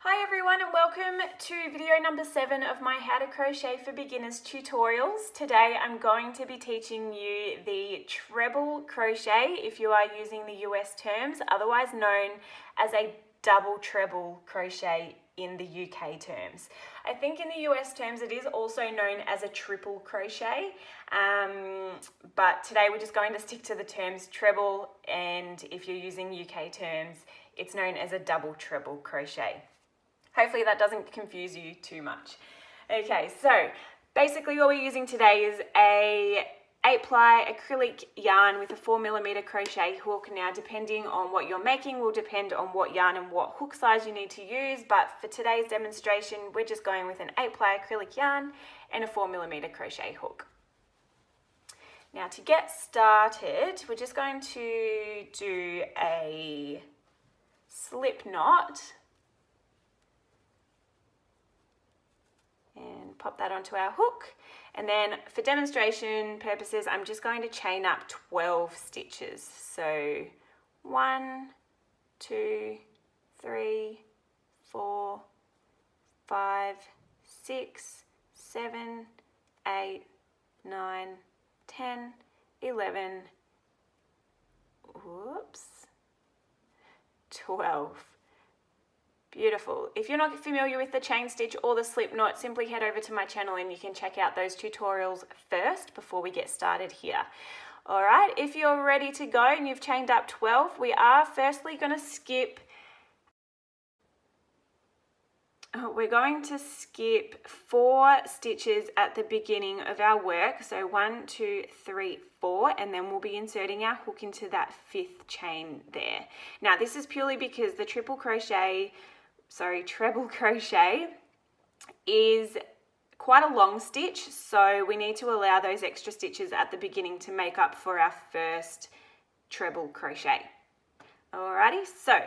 Hi everyone and welcome to video number 7 of my How to Crochet for Beginners tutorials. Today I'm going to be teaching you the treble crochet if you are using the US terms, otherwise known as a double treble crochet in the UK terms. I think in the US terms it is also known as a triple crochet, but today we're just going to stick to the terms treble, and if you're using UK terms it's known as a double treble crochet. Hopefully that doesn't confuse you too much. Okay, so basically what we're using today is a 8-ply acrylic yarn with a 4mm crochet hook. Now depending on what you're making will depend on what yarn and what hook size you need to use, but for today's demonstration we're just going with an 8-ply acrylic yarn and a 4mm crochet hook. Now to get started we're just going to do a slip knot and pop that onto our hook, and then for demonstration purposes I'm just going to chain up 12 stitches. So 1, 2, 3, 4, 5, 6, 7, 8, 9, 10, 11, 12. Beautiful. If you're not familiar with the chain stitch or the slip knot, simply head over to my channel and you can check out those tutorials first before we get started here. Alright, if you're ready to go and you've chained up 12, we are firstly going to skip 4 stitches at the beginning of our work. So 1, 2, 3, 4, and then we'll be inserting our hook into that 5th chain there. Now this is purely because the treble crochet is quite a long stitch, so we need to allow those extra stitches at the beginning to make up for our first treble crochet. Alrighty, so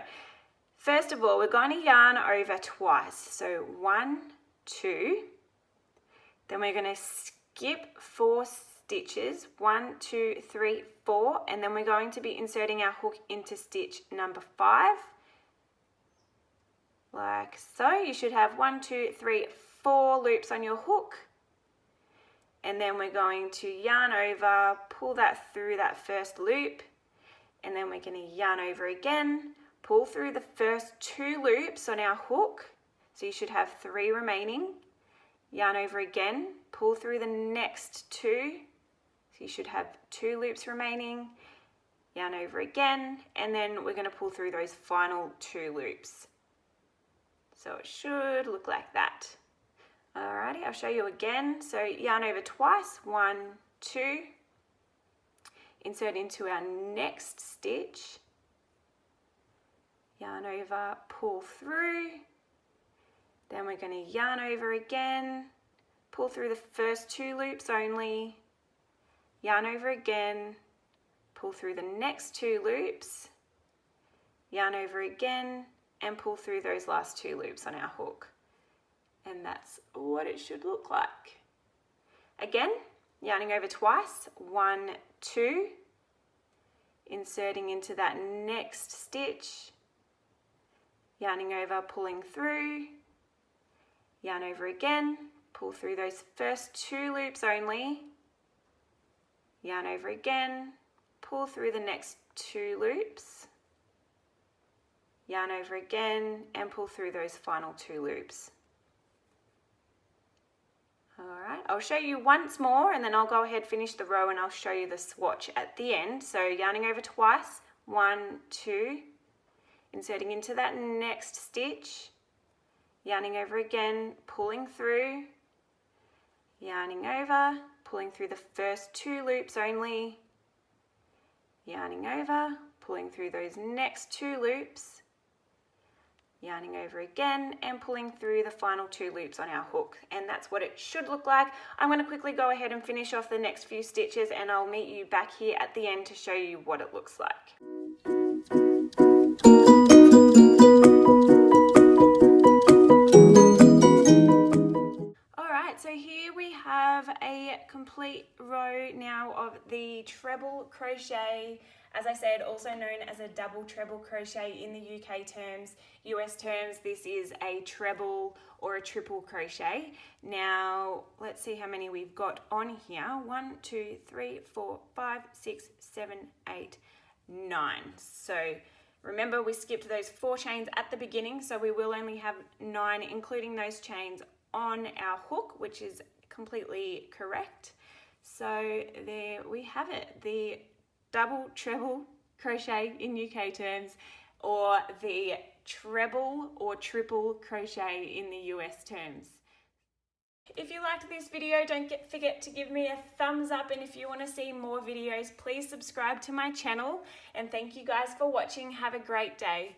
first of all we're going to yarn over twice. So 1, 2, then we're going to skip 4 stitches, 1, 2, 3, 4, and then we're going to be inserting our hook into stitch number 5. Like so. You should have 1, 2, 3, 4 loops on your hook, and then we're going to yarn over, pull that through that first loop, and then we're going to yarn over again, pull through the first 2 loops on our hook, so you should have 3 remaining, yarn over again, pull through the next 2, so you should have 2 loops remaining, yarn over again, and then we're going to pull through those final 2 loops. So it should look like that. Alrighty, I'll show you again. So yarn over twice, 1, 2, insert into our next stitch, yarn over, pull through, then we're going to yarn over again, pull through the first 2 loops only, yarn over again, pull through the next 2 loops, yarn over again, and pull through those last 2 loops on our hook. And that's what it should look like. Again, yarning over twice, 1, 2, inserting into that next stitch, yarning over, pulling through, yarn over again, pull through those first 2 loops only, yarn over again, pull through the next 2 loops, yarn over again, and pull through those final 2 loops. Alright, I'll show you once more and then I'll go ahead, finish the row, and I'll show you the swatch at the end. So yarning over twice, 1, 2, inserting into that next stitch, yarning over again, pulling through, yarning over, pulling through the first 2 loops only, yarning over, pulling through those next 2 loops, yarning over again, and pulling through the final 2 loops on our hook. And that's what it should look like. I'm going to quickly go ahead and finish off the next few stitches, and I'll meet you back here at the end to show you what it looks like. Alright, so here we have a complete row now now of the treble crochet, as I said, also known as a double treble crochet in the UK terms. US terms, this is a treble or a triple crochet. Now, let's see how many we've got on here. 1, 2, 3, 4, 5, 6, 7, 8, 9. So remember, we skipped those 4 chains at the beginning, so we will only have 9, including those chains on our hook, which is completely correct. So there we have it, the double treble crochet in UK terms, or the treble or triple crochet in the US terms. If you liked this video, don't forget to give me a thumbs up, and if you want to see more videos, please subscribe to my channel, and thank you guys for watching. Have a great day.